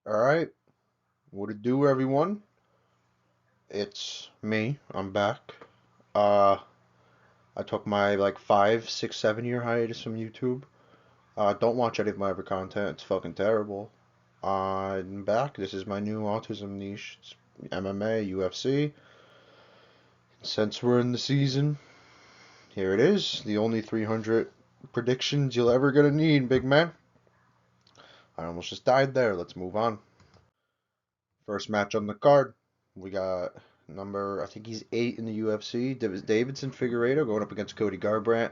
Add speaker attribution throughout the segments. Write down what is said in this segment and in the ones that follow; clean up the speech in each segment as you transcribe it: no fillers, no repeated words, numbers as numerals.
Speaker 1: All right, what it do, everyone? It's me. I'm back. Uh, I took my like 5, 6, 7 year hiatus from YouTube. Don't watch any of my other content. It's fucking terrible. I'm back. This is my new autism niche. It's MMA, UFC. Since we're in the season, here it is. The only 300 predictions you'll ever gonna need, big man. I almost just died there. Let's move on. First match on the card. We got I think he's 8 in the UFC. Davidson Figueiredo going up against Cody Garbrandt.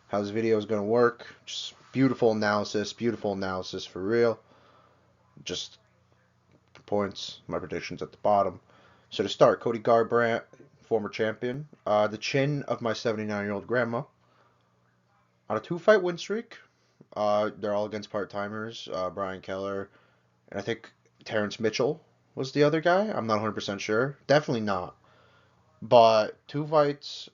Speaker 1: How's the video is going to work? Just beautiful analysis for real. Just points, my predictions at the bottom. So to start, Cody Garbrandt, former champion. The chin of my 79-year-old grandma. On a two-fight win streak. They're all against part-timers. Brian Keller, and I think Terrence Mitchell was the other guy. I'm not 100% sure. Definitely not. But two fights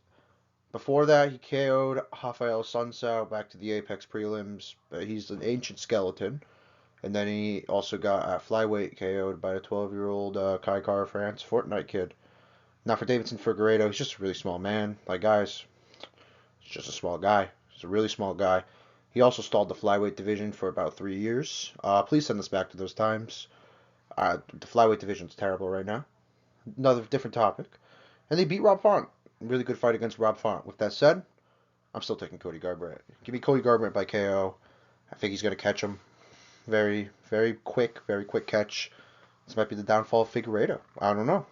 Speaker 1: before that, he KO'd Rafael Sunsao back to the Apex prelims. He's an ancient skeleton. And then he also got at flyweight KO'd by a 12-year-old Kai Kara France Fortnite kid. Now for Davidson Figueiredo, he's just a really small man. Like, guys, he's just a small guy. He's a really small guy. He also stalled the flyweight division for about 3 years. Please send us back to those times. The flyweight division's terrible right now. Another different topic. And they beat Rob Font. Really good fight against Rob Font. With that said, I'm still taking Cody Garbrandt. Give me Cody Garbrandt by KO. I think he's going to catch him. Very quick catch. This might be the downfall of Figueiredo. I don't know.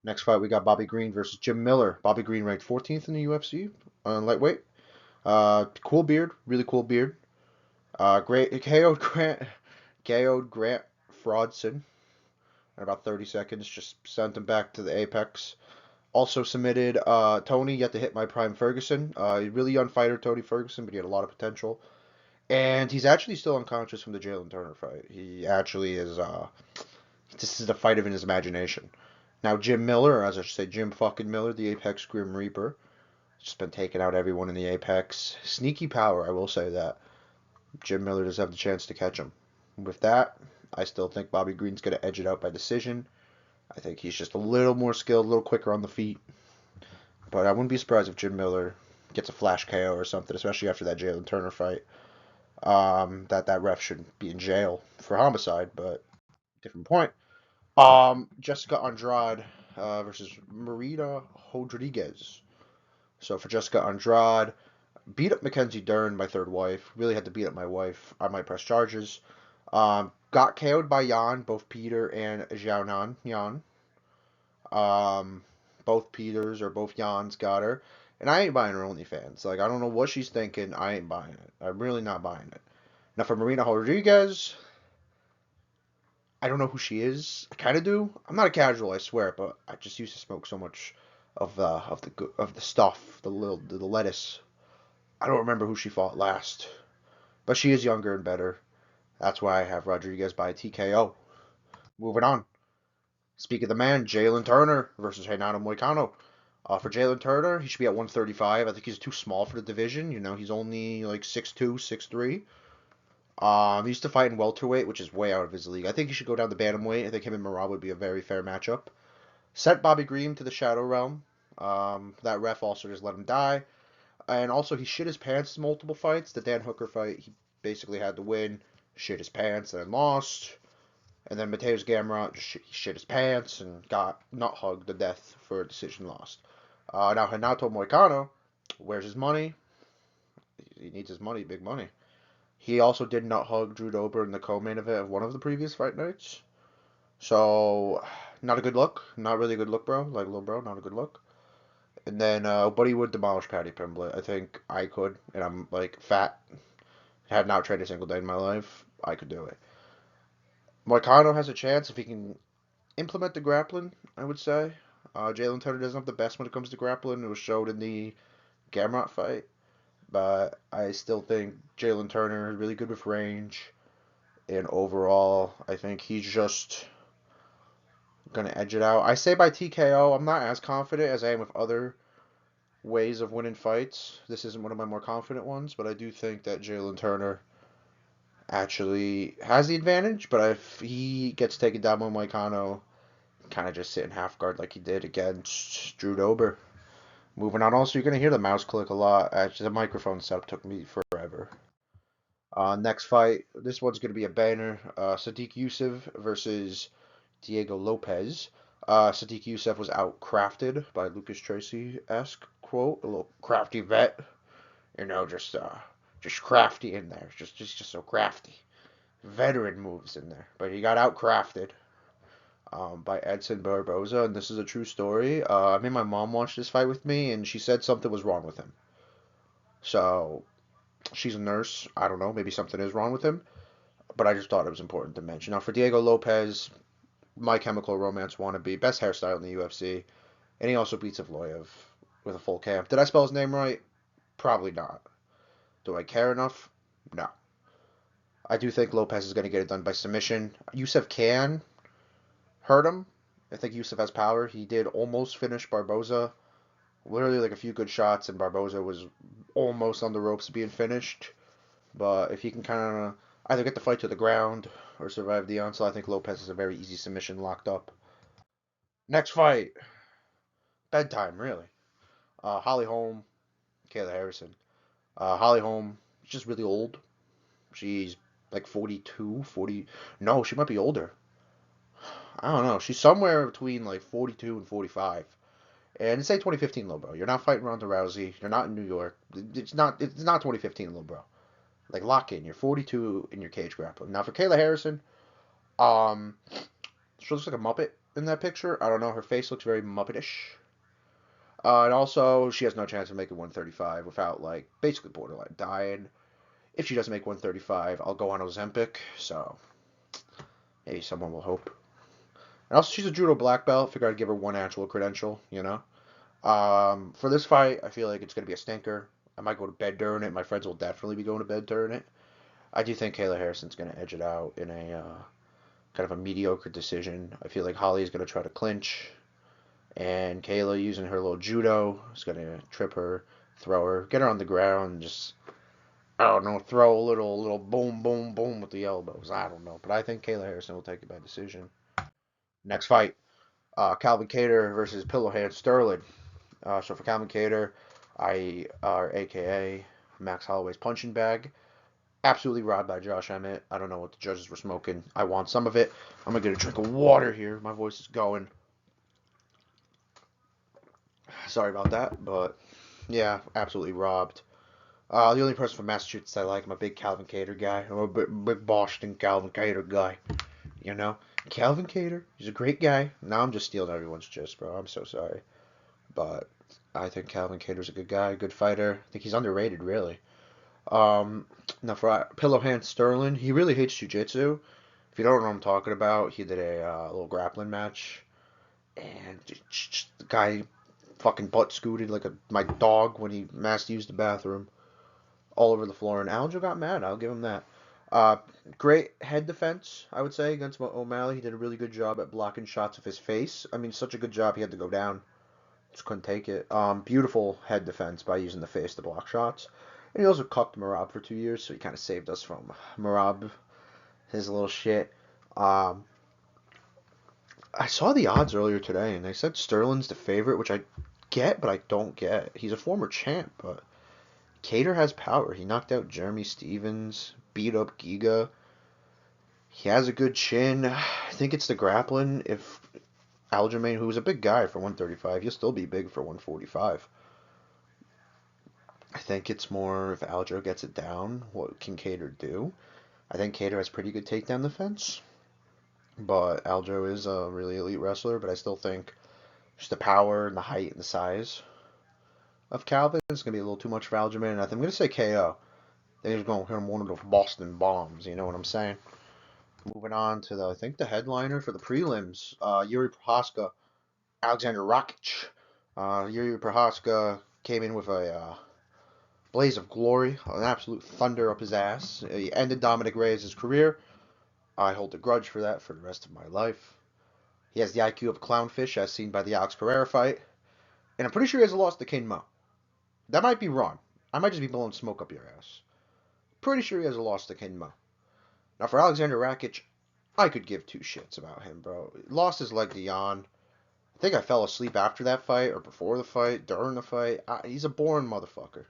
Speaker 1: Next fight, we got Bobby Green versus Jim Miller. Bobby Green ranked 14th in the UFC on lightweight. Cool beard, really cool beard. Great KO'd Grant Fraudson in about 30 seconds. Just sent him back to the Apex. Also submitted Tony, yet to hit my prime Ferguson. Really young fighter, Tony Ferguson, but he had a lot of potential. And he's actually still unconscious from the Jalen Turner fight. He actually is. This is a fight of in his imagination. Now Jim Miller, or as I should say, Jim fucking Miller, the Apex Grim Reaper, just been taking out everyone in the Apex. Sneaky power, I will say that. Jim Miller does have the chance to catch him. With that, I still think Bobby Green's going to edge it out by decision. I think he's just a little more skilled, a little quicker on the feet. But I wouldn't be surprised if Jim Miller gets a flash KO or something, especially after that Jalen Turner fight. That ref should be in jail for homicide, but different point. Jessica Andrade versus Marita Rodriguez. So for Jessica Andrade, beat up Mackenzie Dern, my third wife. Really had to beat up my wife. I might press charges. Got KO'd by Jan, both Peter and Xiaonan Yan. Both Peters or both Jans got her. And I ain't buying her OnlyFans. Like, I don't know what she's thinking. I ain't buying it. I'm really not buying it. Now, for Marina Rodriguez, I don't know who she is. I kind of do. I'm not a casual, I swear, but I just used to smoke so much of the stuff, the lettuce. I don't remember who she fought last, but she is younger and better. That's why I have Rodriguez by TKO. Moving on. Speak of the man, Jalen Turner versus Renato Moicano. For Jalen Turner, he should be at 135. I think he's too small for the division. You know, he's only like 6'2", 6'3". He used to fight in welterweight, which is way out of his league. I think he should go down to bantamweight. I think him and Marab would be a very fair matchup. Sent Bobby Green to the Shadow Realm. That ref also just let him die. And also, he shit his pants in multiple fights. The Dan Hooker fight, he basically had to win, shit his pants, and then lost. And then Mateus Gamrot he shit his pants and got nut hugged to death for a decision lost. Now, Renato Moicano, where's his money? He needs his money, big money. He also did nut hug Drew Dober in the co-main event of one of the previous fight nights. So, not a good look. Not really a good look, bro. Like, little bro, not a good look. And then, but he would demolish Patty Pimblett. I think I could, and I'm like fat. Had not trained a single day in my life. I could do it. Moicano has a chance if he can implement the grappling, I would say. Jalen Turner doesn't have the best when it comes to grappling. It was showed in the Gamrot fight. But I still think Jalen Turner is really good with range. And overall, I think he's just going to edge it out. I say by TKO. I'm not as confident as I am with other ways of winning fights. This isn't one of my more confident ones, but I do think that Jalen Turner actually has the advantage, but if he gets taken down by Moicano, kind of just sit in half guard like he did against Drew Dober. Moving on, also, you're going to hear the mouse click a lot. Actually, the microphone setup took me forever. Next fight, this one's going to be a banner. Sadiq Youssef versus Diego Lopez. Sadiq Youssef was outcrafted by Lucas Tracy-esque quote, a little crafty vet, just crafty in there, just so crafty. Veteran moves in there, but he got outcrafted by Edson Barboza, and this is a true story. I made my mom watch this fight with me, and she said something was wrong with him. So she's a nurse. I don't know, maybe something is wrong with him, but I just thought it was important to mention. Now for Diego Lopez, My Chemical Romance wannabe, best hairstyle in the UFC, and he also beats Evloev with a full camp. Did I spell his name right? Probably not. Do I care enough? No. I do think Lopez is going to get it done by submission. Youssef can hurt him. I think Youssef has power. He did almost finish Barboza. Literally like a few good shots, and Barboza was almost on the ropes of being finished. But if he can kind of either get the fight to the ground or survive the onslaught, I think Lopez is a very easy submission locked up. Next fight, bedtime, really. Holly Holm, Kayla Harrison. Holly Holm, she's just really old. She's like 42, 40. No, she might be older. I don't know. She's somewhere between like 42 and 45. And it's say 2015, little bro. You're not fighting Ronda Rousey. You're not in New York. It's not 2015, little bro. Like lock in. You're 42 in your cage grappling. Now for Kayla Harrison, um, she looks like a Muppet in that picture. I don't know. Her face looks very Muppetish. And also, she has no chance of making 135 without like basically borderline dying. If she doesn't make 135, I'll go on Ozempic. So maybe someone will hope. And also, she's a judo black belt. Figure I'd give her one actual credential. For this fight, I feel like it's gonna be a stinker. I might go to bed during it. My friends will definitely be going to bed during it. I do think Kayla Harrison's gonna edge it out in a kind of a mediocre decision. I feel like Holly is gonna try to clinch, and Kayla using her little judo is gonna trip her, throw her, get her on the ground, and just I don't know, throw a little boom boom boom with the elbows. I don't know, but I think Kayla Harrison will take it by decision. Next fight, Calvin Kattar versus Pillowhand Sterling. So for Calvin Kattar, AKA Max Holloway's punching bag. Absolutely robbed by Josh Emmett. I don't know what the judges were smoking. I want some of it. I'm gonna get a drink of water here. My voice is going. Sorry about that, but yeah, absolutely robbed. The only person from Massachusetts I like, I'm a big Calvin Kattar guy. I'm a big Boston Calvin Kattar guy. You know, Calvin Kattar, he's a great guy. Now I'm just stealing everyone's gist, bro. I'm so sorry, but I think Calvin Kattar's a good guy, good fighter. I think he's underrated, really. Um, Now for Pillowhand Sterling, he really hates jujitsu. If you don't know what I'm talking about, he did a little grappling match, and the guy fucking butt scooted like my dog when he mass used the bathroom all over the floor, and Aljo got mad. I'll give him that. Uh, Great head defense, I would say, against O'Malley. He did a really good job at blocking shots of his face. I mean, such a good job he had to go down. Just couldn't take it. Beautiful head defense by using the face to block shots. And he also cucked Marab for 2 years, so he kind of saved us from Marab, his little shit. Um, I saw the odds earlier today, and they said Sterling's the favorite, which I get, but I don't get. He's a former champ, but Kattar has power. He knocked out Jeremy Stevens, beat up Giga. He has a good chin. I think it's the grappling. If Aljamain, who's a big guy for 135, he'll still be big for 145. I think it's more if Aljo gets it down, what can Kattar do? I think Kattar has pretty good takedown defense, but Aljo is a really elite wrestler. But I still think just the power and the height and the size of Calvin is going to be a little too much for Aljamain. And I'm going to say KO. Then he's going to hit him one of those Boston bombs. You know what I'm saying? Moving on to I think the headliner for the prelims, Yuri Prohaska, Alexander Rakic. Yuri Prohaska came in with a blaze of glory, an absolute thunder up his ass. He ended Dominic Reyes' career. I hold a grudge for that for the rest of my life. He has the IQ of a clownfish, as seen by the Alex Pereira fight, and I'm pretty sure he has a loss to King Mo. That might be wrong. I might just be blowing smoke up your ass. Pretty sure he has a loss to King Mo. Now for Alexander Rakic, I could give two shits about him, bro. Lost his leg to Jan. I think I fell asleep after that fight or before the fight, during the fight. He's a boring motherfucker.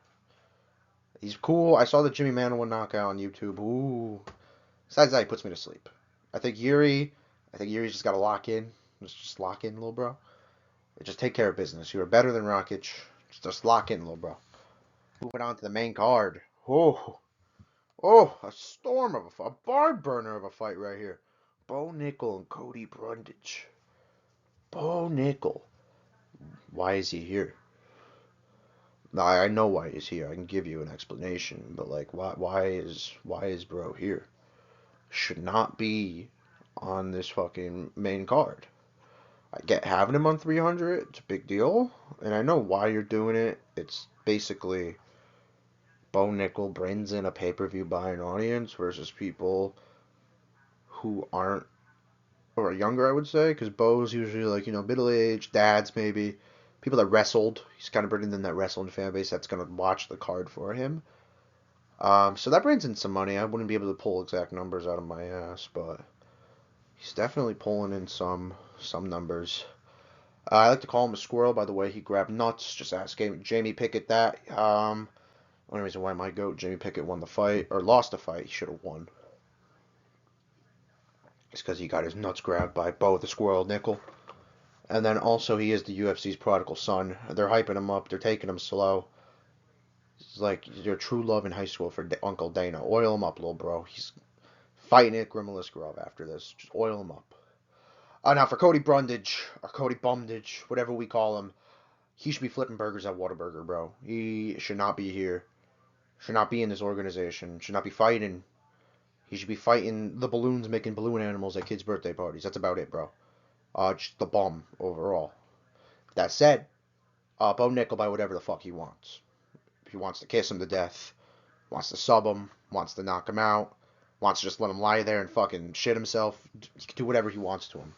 Speaker 1: He's cool. I saw the Jimmy Manuwa knockout on YouTube. Ooh. Besides that, he puts me to sleep. I think Yuri. I think Yuri's just got to lock in. Just lock in, little bro. Just take care of business. You are better than Rakic. Just lock in, little bro. Moving on to the main card. Oh, oh, a storm of a barn burner of a fight right here. Bo Nickel and Cody Brundage. Bo Nickel. Why is he here? Now, I know why he's here. I can give you an explanation, but like, why is bro here? Should not be on this fucking main card. I get having him on 300. It's a big deal, and I know why you're doing it. It's basically Bo Nickel brings in a pay-per-view buying audience versus people who aren't or younger, I would say, because Bo's usually like middle-aged dads maybe, people that wrestled. He's kind of bringing in that wrestling fan base that's gonna watch the card for him. So that brings in some money. I wouldn't be able to pull exact numbers out of my ass, but he's definitely pulling in some numbers. I like to call him a squirrel by the way he grabbed nuts. Just ask Jamie Pickett that. Only reason why my goat Jamie Pickett won the fight or lost the fight, he should have won. It's because he got his nuts grabbed by Bo the Squirrel Nickel. And then also he is the UFC's prodigal son. They're hyping him up. They're taking him slow. It's like your true love in high school for Uncle Dana. Oil him up, little bro. He's fighting Ikram Aliskerov after this. Just oil him up. Now for Cody Brundage, or Cody Bumdage, whatever we call him, he should be flipping burgers at Whataburger, bro. He should not be here. Should not be in this organization. Should not be fighting. He should be fighting the balloons, making balloon animals at kids' birthday parties. That's about it, bro. Just the bum overall. That said, Bo Nickel by whatever the fuck he wants. If he wants to kiss him to death, wants to sub him, wants to knock him out, wants to just let him lie there and fucking shit himself, he can do whatever he wants to him.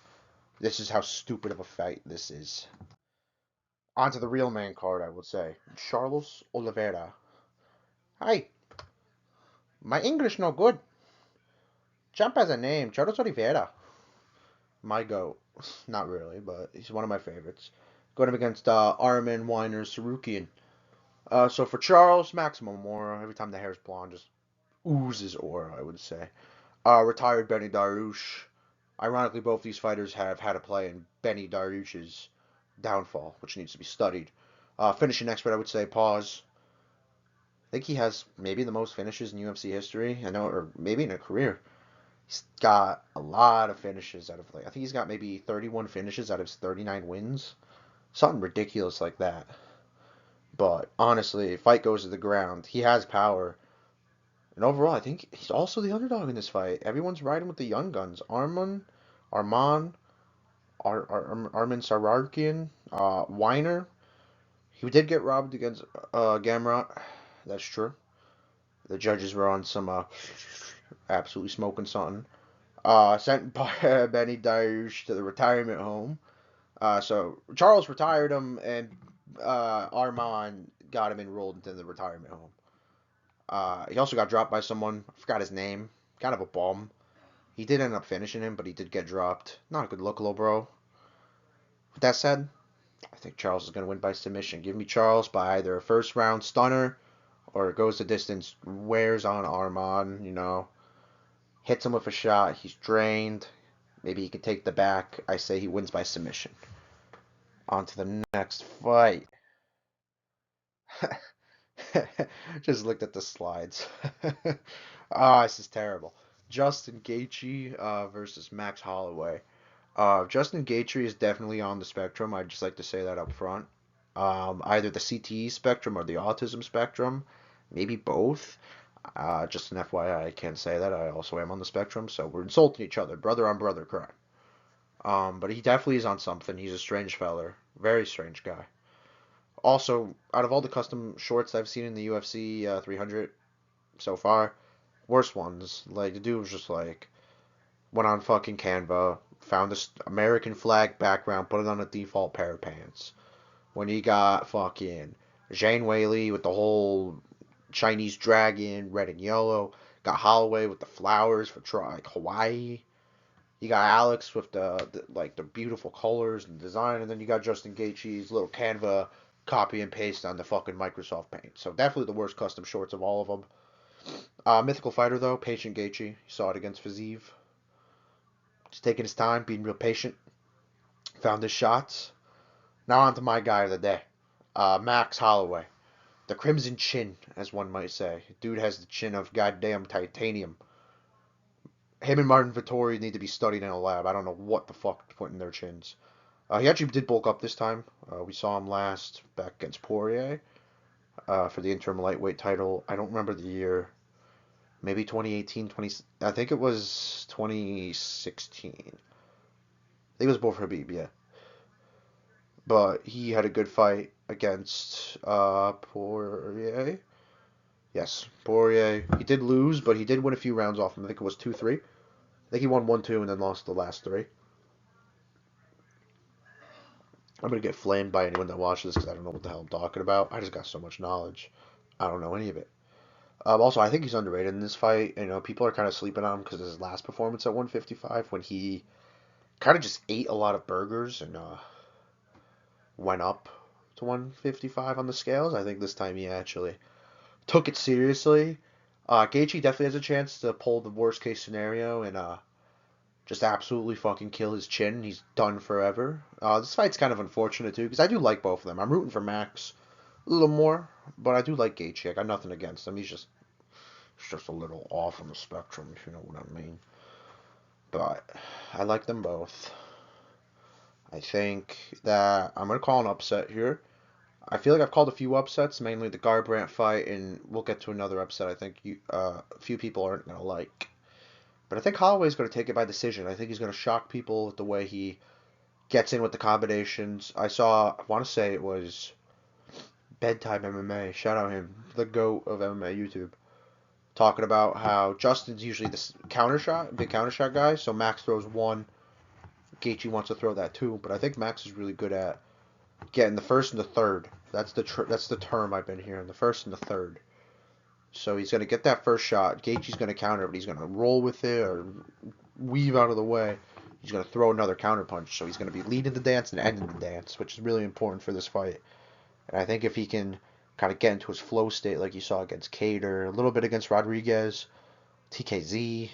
Speaker 1: This is how stupid of a fight this is. On to the real main card, I would say. Charles Oliveira. Hi, my English no good. Champ has a name, Charles Oliveira. My goat. Not really, but he's one of my favorites. Going up against Armin Weiner Sarukian. So for Charles, maximum aura. Every time the hair's blonde, just oozes aura, I would say. Retired Benny Dariush. Ironically, both these fighters have had a play in Benny Dariush's downfall, which needs to be studied. Finishing expert, I would say, pause. I think he has maybe the most finishes in UFC history. I know, or maybe in a career. He's got a lot of finishes out of like I think he's got maybe 31 finishes out of his 39 wins. Something ridiculous like that. But honestly, if fight goes to the ground, he has power. And overall, I think he's also the underdog in this fight. Everyone's riding with the young guns. Arman, Armin Sararkian, Weiner. He did get robbed against Gamrot. That's true. The judges were on some absolutely smoking something. Sent Benny Dariush to the retirement home. So Charles retired him, and Arman got him enrolled into the retirement home. He also got dropped by someone. I forgot his name. Kind of a bum. He did end up finishing him, but he did get dropped. Not a good look, little bro. With that said, I think Charles is going to win by submission. Give me Charles by either a first round stunner or it goes the distance, wears on Arman, hits him with a shot. He's drained. Maybe he can take the back. I say he wins by submission. On to the next fight. Just looked at the slides. This is terrible. Justin Gaethje versus Max Holloway. Justin Gaethje is definitely on the spectrum. I'd just like to say that up front. Either the CTE spectrum or the autism spectrum. Maybe both. Just an FYI, I can't say that. I also am on the spectrum, so we're insulting each other. Brother on brother crime. But he definitely is on something. He's a strange feller. Very strange guy. Also, out of all the custom shorts I've seen in the UFC 300 so far, worst ones. Like, the dude was just like, went on fucking Canva, found this American flag background, put it on a default pair of pants. When he got fucking Zhang Weili with the whole Chinese dragon, red and yellow, Got Holloway with the flowers for like Hawaii. You got Alex with the beautiful colors and design, and then you got Justin Gaethje's little Canva copy and paste on the fucking Microsoft Paint. So definitely the worst custom shorts of all of them. Mythical fighter though, Patient Gaethje. You saw it against Fiziev. Just taking his time, being real patient. Found his shots. Now on to my guy of the day, Max Holloway. The Crimson Chin, as one might say. Dude has the chin of goddamn titanium. Him and Martin Vittori need to be studied in a lab. I don't know what the fuck to put in their chins. He actually did bulk up this time. We saw him last back against Poirier for the interim lightweight title. I don't remember the year. Maybe 2018, I think it was 2016. I think it was both Habib, yeah. But he had a good fight against Poirier. Yes, Poirier. He did lose, but he did win a few rounds off him. I think it was 2-3. I think he won 1-2 and then lost the last three. I'm gonna get flamed by anyone that watches this because I don't know what the hell I'm talking about. I just got so much knowledge. I don't know any of it. Also, I think he's underrated in this fight. You know, people are kind of sleeping on him because of his last performance at 155 when he kind of just ate a lot of burgers and went up to 155 on the scales. I think this time he actually took it seriously. Gaethje definitely has a chance to pull the worst case scenario and just absolutely fucking kill his chin. He's done forever. This fight's kind of unfortunate too because I do like both of them. I'm rooting for Max a little more, but I do like Gaethje. I got nothing against him. He's just a little off on the spectrum, if you know what I mean. But I like them both. I think that I'm gonna call an upset here. I feel like I've called a few upsets, mainly the Garbrandt fight, and we'll get to another upset I think a few people aren't going to like. But I think Holloway's going to take it by decision. I think he's going to shock people with the way he gets in with the combinations. I want to say it was Bedtime MMA, shout out him, the GOAT of MMA YouTube, talking about how Justin's usually this big counter shot guy, so Max throws one, Gaethje wants to throw that too, but I think Max is really good at getting the first and the third. That's the term I've been hearing. The first and the third. So he's gonna get that first shot. Gaethje's gonna counter, but he's gonna roll with it or weave out of the way. He's gonna throw another counter punch. So he's gonna be leading the dance and ending the dance, which is really important for this fight. And I think if he can kind of get into his flow state, like you saw against Cater, a little bit against Rodriguez, TKZ,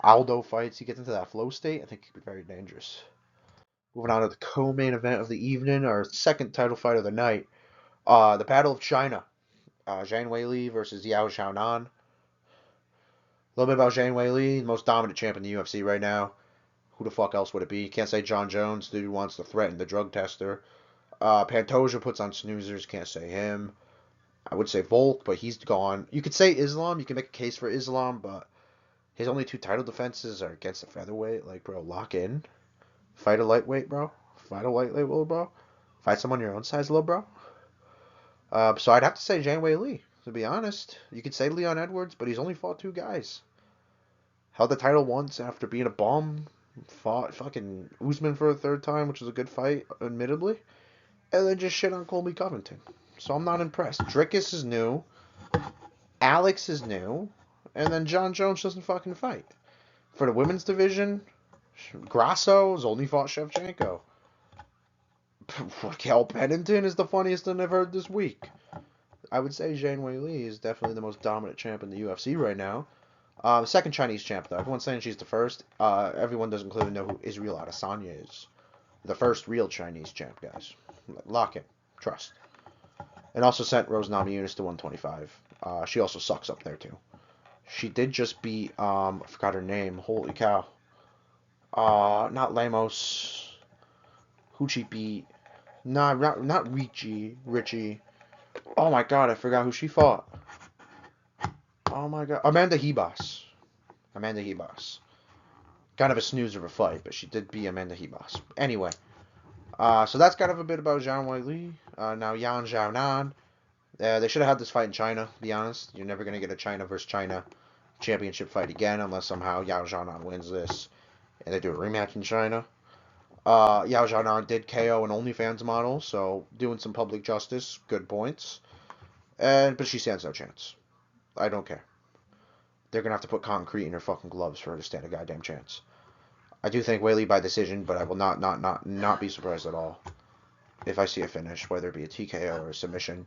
Speaker 1: Aldo fights, he gets into that flow state. I think he could be very dangerous. Moving on to the co-main event of the evening, our second title fight of the night, the Battle of China. Zhang Weili versus Yao Xiaonan. A little bit about Zhang Weili, the most dominant champ in the UFC right now. Who the fuck else would it be? Can't say John Jones, dude who wants to threaten the drug tester. Pantoja puts on snoozers, can't say him. I would say Volk, but he's gone. You could say Islam, you can make a case for Islam, but his only two title defenses are against a featherweight. Like, bro, lock in. Fight a lightweight, bro. Fight a lightweight, little bro. Fight someone your own size, little bro. So I'd have to say Zhang Weili, to be honest. You could say Leon Edwards, but he's only fought two guys. Held the title once after being a bum. Fought fucking Usman for a third time, which was a good fight, admittedly. And then just shit on Colby Covington. So I'm not impressed. Drickus is new. Alex is new. And then John Jones doesn't fucking fight. For the women's division, Grasso has only fought Shevchenko. Kel Pennington is the funniest thing I've heard this week. I would say Zhang Weili is definitely the most dominant champ in the UFC right now. The second Chinese champ, though. Everyone's saying she's the first. Everyone doesn't clearly know who Israel Adesanya is. The first real Chinese champ, guys. Lock in. Trust. And also sent Rose Namajunas to 125. She also sucks up there, too. She did just beat, I forgot her name. Holy cow. Not Lemos. Who'd she beat? Nah, not Richie. Oh my god, I forgot who she fought. Oh my god. Amanda Hebos. Amanda Hebos. Kind of a snoozer of a fight, but she did beat Amanda Hebos. Anyway, so that's kind of a bit about Zhang Weili. Now Yan Xiaonan. They should have had this fight in China, to be honest. You're never going to get a China versus China championship fight again unless somehow Yao Xiaonan wins this and they do a rematch in China. Yao Xiaonan did KO an OnlyFans model, so doing some public justice, good points. But she stands no chance. I don't care. they're gonna have to put concrete in her fucking gloves for her to stand a goddamn chance. I do think Whaley by decision, but I will not be surprised at all if I see a finish, whether it be a TKO or a submission.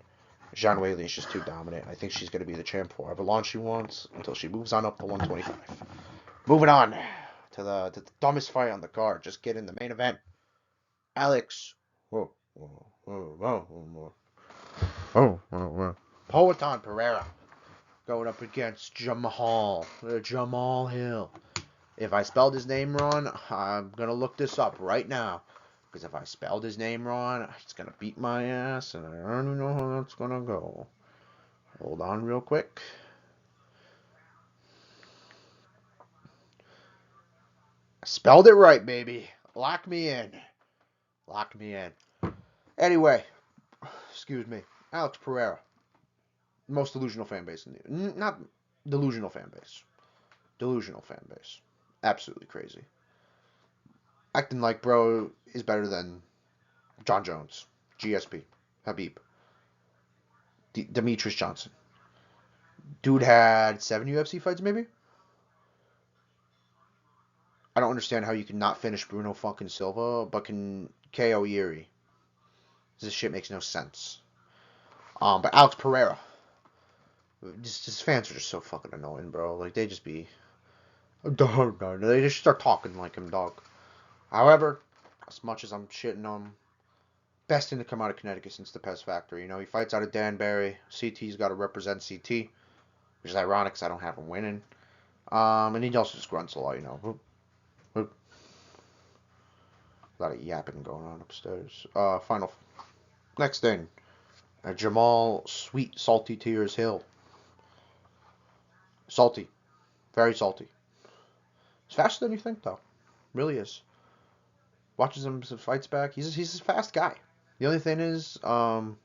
Speaker 1: Zhang Whaley is just too dominant. I think she's going to be the champ for however long she wants until she moves on up to 125. Moving on to the dumbest fight on the card. Just get in the main event. Alex. Whoa, whoa, whoa, whoa, whoa, whoa, whoa, whoa. Poatan Pereira going up against Jamal Hill. If I spelled his name wrong, I'm going to look this up right now. Because if I spelled his name wrong, he's going to beat my ass, and I don't know how that's going to go. Hold on real quick. I spelled it right, baby. Lock me in. Lock me in. Anyway, excuse me. Alex Pereira. Most delusional fan base in the... Not delusional fan base. Delusional fan base. Absolutely crazy. Acting like bro is better than John Jones, GSP, Habib, Demetrius Johnson. Dude had 7 UFC fights, maybe? I don't understand how you can not finish Bruno fucking Silva, but can KO Yuri. This shit makes no sense. But Alex Pereira. Just his fans are just so fucking annoying, bro. Like, they just be... Dog. They just start talking like him, dog. However, as much as I'm shitting on him, best thing to come out of Connecticut since the Pez Factory. You know, he fights out of Danbury. CT's got to represent CT, which is ironic because I don't have him winning. And he also just grunts a lot, you know. Whoop, whoop. A lot of yapping going on upstairs. Next thing. Jamal Sweet Salty Tears Hill. Salty. Very salty. He's faster than you think, though. Really is. Watches him some fights back. He's a fast guy. The only thing is, guy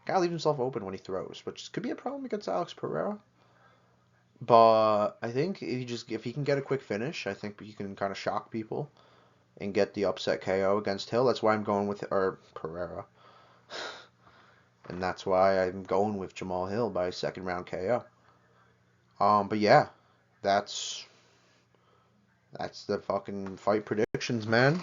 Speaker 1: leaves himself open when he throws, which could be a problem against Alex Pereira. But I think if he can get a quick finish, I think he can kind of shock people and get the upset KO against Hill. That's why I'm going with Pereira, and that's why I'm going with Jamal Hill by second round KO. But yeah, that's the fucking fight predictions, man.